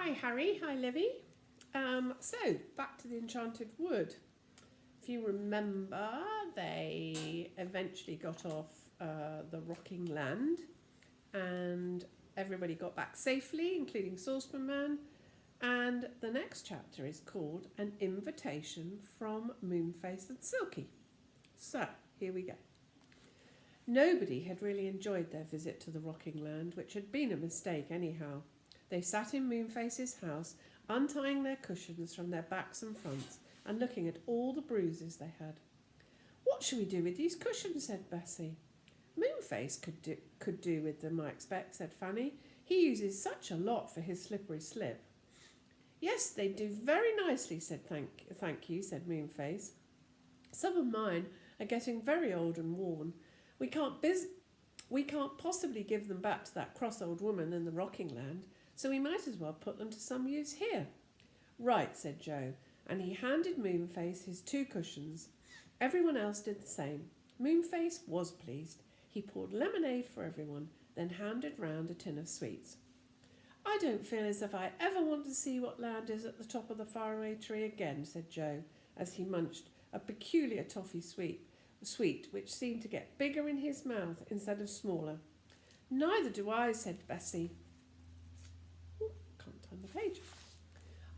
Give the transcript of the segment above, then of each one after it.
Hi Harry, hi Livy. So, back to the Enchanted Wood. If you remember, they eventually got off the rocking land and everybody got back safely, including Saucepan Man. And the next chapter is called An Invitation from Moonface and Silky. So, here we go. Nobody had really enjoyed their visit to the rocking land, which had been a mistake anyhow. They sat in Moonface's house, untying their cushions from their backs and fronts and looking at all the bruises they had. "What shall we do with these cushions?" said Bessie. "Moonface could do with them, I expect," said Fanny. "He uses such a lot for his slippery slip." "Yes, they do very nicely," said thank you, said Moonface. "Some of mine are getting very old and worn. We can't possibly give them back to that cross old woman in the rocking land, so we might as well put them to some use here." "Right," said Joe, and he handed Moonface his 2 cushions. Everyone else did the same. Moonface was pleased. He poured lemonade for everyone, then handed round a tin of sweets. "I don't feel as if I ever want to see what land is at the top of the faraway tree again," said Joe, as he munched a peculiar toffee sweet which seemed to get bigger in his mouth instead of smaller. "Neither do I," said Bessie. Can't turn the page.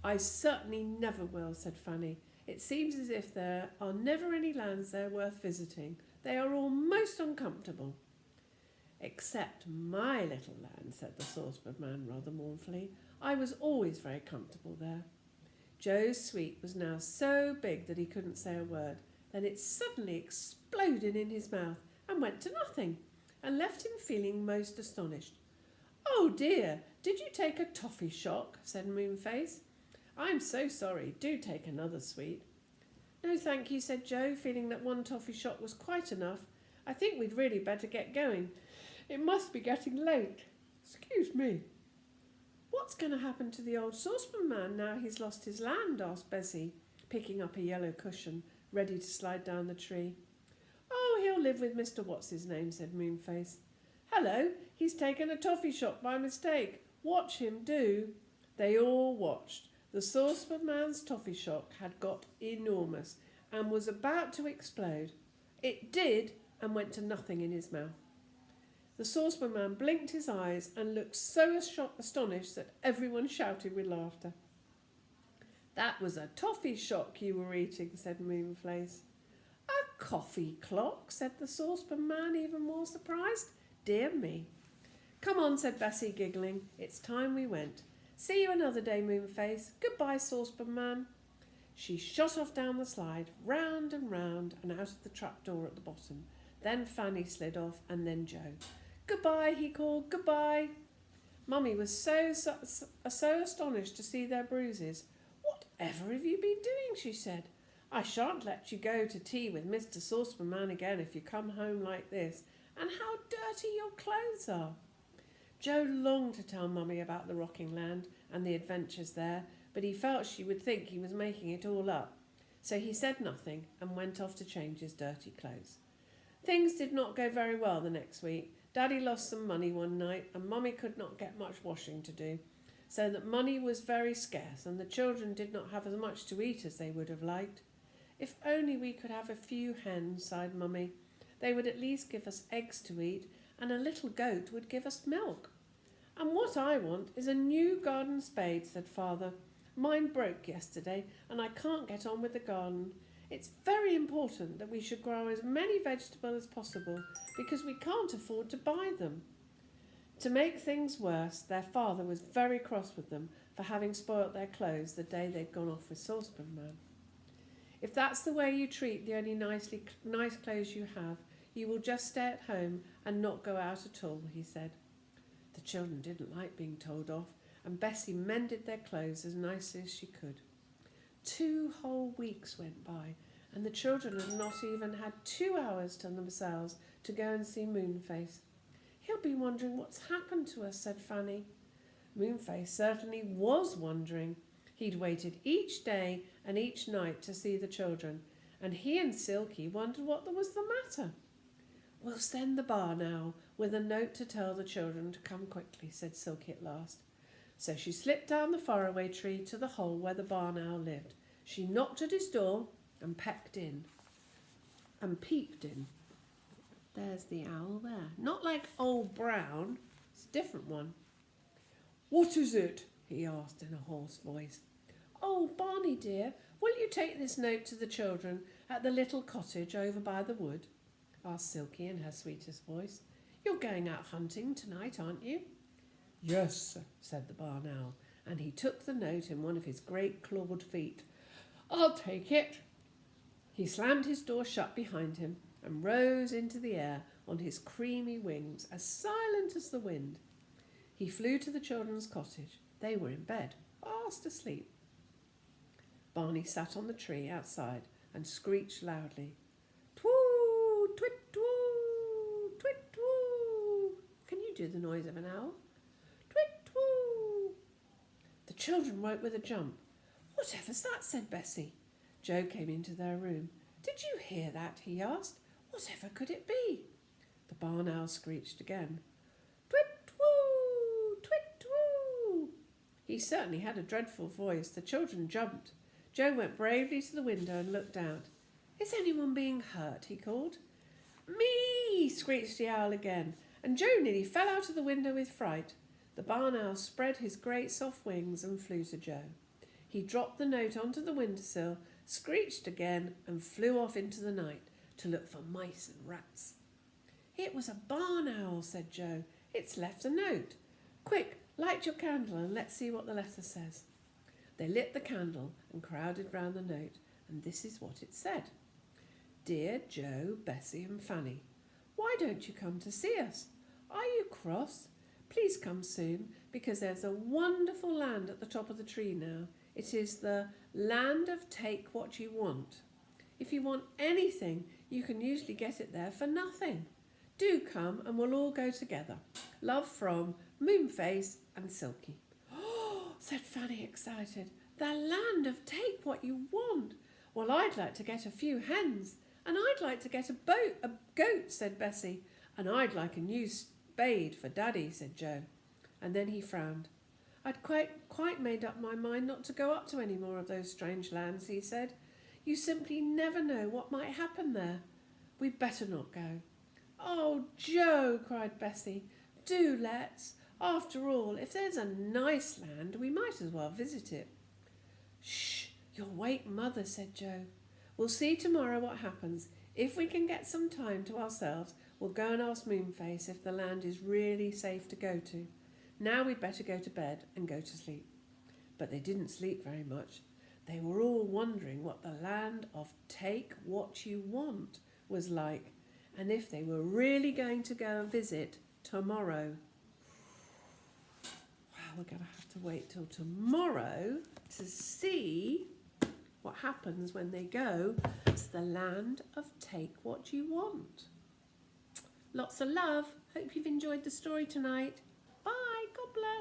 "I certainly never will," said Fanny. "It seems as if there are never any lands there worth visiting. They are all most uncomfortable." "Except my little land," said the Saucepan Man rather mournfully. "I was always very comfortable there." Joe's sweet was now so big that he couldn't say a word. Then it suddenly exploded in his mouth and went to nothing, and left him feeling most astonished. "Oh dear, did you take a toffee shock?" said Moonface. "I'm so sorry. Do take another sweet." "No, thank you," said Joe, feeling that 1 toffee shock was quite enough. "I think we'd really better get going. It must be getting late. Excuse me." "What's going to happen to the old Saucepan Man now he's lost his land?" asked Bessie, picking up a yellow cushion, ready to slide down the tree. "Oh, he'll live with Mr. What's-his-name," said Moonface. "Hello, he's taken a toffee shock by mistake. Watch him do." They all watched. The Saucepan Man's toffee shock had got enormous and was about to explode. It did, and went to nothing in his mouth. The Saucepan Man blinked his eyes and looked so astonished that everyone shouted with laughter. "That was a toffee shock you were eating," said Moonface. "A coffee clock?" said the Saucepan Man, even more surprised. "Dear me." "Come on," said Bessie, giggling. "It's time we went. See you another day, Moonface. Goodbye, Saucepan Man." She shot off down the slide, round and out of the trapdoor at the bottom. Then Fanny slid off, and then Joe. "Goodbye," he called. "Goodbye." Mummy was so astonished to see their bruises. "Whatever have you been doing?" she said. "I shan't let you go to tea with Mr. Saucepan Man again if you come home like this. And how dirty your clothes are." Joe longed to tell Mummy about the rocking land and the adventures there, but he felt she would think he was making it all up. So he said nothing and went off to change his dirty clothes. Things did not go very well the next week. Daddy lost some money one night and Mummy could not get much washing to do, so that money was very scarce and the children did not have as much to eat as they would have liked. "If only we could have a few hens," sighed Mummy. "They would at least give us eggs to eat, and a little goat would give us milk." "And what I want is a new garden spade," said Father. "Mine broke yesterday and I can't get on with the garden. It's very important that we should grow as many vegetables as possible because we can't afford to buy them." To make things worse, their father was very cross with them for having spoilt their clothes the day they'd gone off with Saucepan Man. "If that's the way you treat the only nice clothes you have, you will just stay at home and not go out at all," he said. The children didn't like being told off, and Bessie mended their clothes as nicely as she could. 2 whole weeks went by, and the children had not even had 2 hours to themselves to go and see Moonface. "He'll be wondering what's happened to us," said Fanny. Moonface certainly was wondering. He'd waited each day and each night to see the children, and he and Silky wondered what was the matter. "We'll send the bar now, with a note to tell the children to come quickly," said Silky at last. So she slipped down the faraway tree to the hole where the barn owl lived. She knocked at his door and peeked in. There's the owl there. Not like Old Brown, it's a different one. "What is it?" he asked in a hoarse voice. "Oh, Barney dear, will you take this note to the children at the little cottage over by the wood?" asked Silky in her sweetest voice. "You're going out hunting tonight, aren't you?" "Yes," said the barn owl, and he took the note in one of his great clawed feet. "I'll take it." He slammed his door shut behind him and rose into the air on his creamy wings, as silent as the wind. He flew to the children's cottage. They were in bed, fast asleep. Barney sat on the tree outside and screeched loudly. "Twoo, twit, twoo, twit, twoo." Can you do the noise of an owl? Twit, twoo. The children woke with a jump. "Whatever's that?" said Bessie. Joe came into their room. "Did you hear that?" he asked. "Whatever could it be?" The barn owl screeched again. Twit-twoo, twit-twoo. He certainly had a dreadful voice. The children jumped. Joe went bravely to the window and looked out. "Is anyone being hurt?" he called. "Me!" screeched the owl again, and Joe nearly fell out of the window with fright. The barn owl spread his great soft wings and flew to Joe. He dropped the note onto the windowsill, screeched again, and flew off into the night to look for mice and rats. "It was a barn owl," said Joe. "It's left a note. Quick, light your candle and let's see what the letter says." They lit the candle and crowded round the note, and this is what it said. "Dear Joe, Bessie and Fanny, why don't you come to see us? Are you cross? Please come soon, because there's a wonderful land at the top of the tree now. It is the land of take what you want. If you want anything, you can usually get it there for nothing. Do come and we'll all go together. Love from Moonface and Silky." "Oh," said Fanny, excited. "The land of take what you want. Well, I'd like to get a few hens, and I'd like to get a goat," said Bessie. "And I'd like a new spade for Daddy," said Joe. And then he frowned. "I'd quite made up my mind not to go up to any more of those strange lands," he said. "You simply never know what might happen there. We'd better not go." "Oh, Joe," cried Bessie, "do let's. After all, if there's a nice land, we might as well visit it." "Shh, you'll wake Mother," said Joe. "We'll see tomorrow what happens. If we can get some time to ourselves, we'll go and ask Moonface if the land is really safe to go to. Now we'd better go to bed and go to sleep." But they didn't sleep very much. They were all wondering what the land of take what you want was like, and if they were really going to go and visit tomorrow. Well, we're going to have to wait till tomorrow to see what happens when they go to the land of take what you want. Lots of love. Hope you've enjoyed the story tonight. Bye. God bless.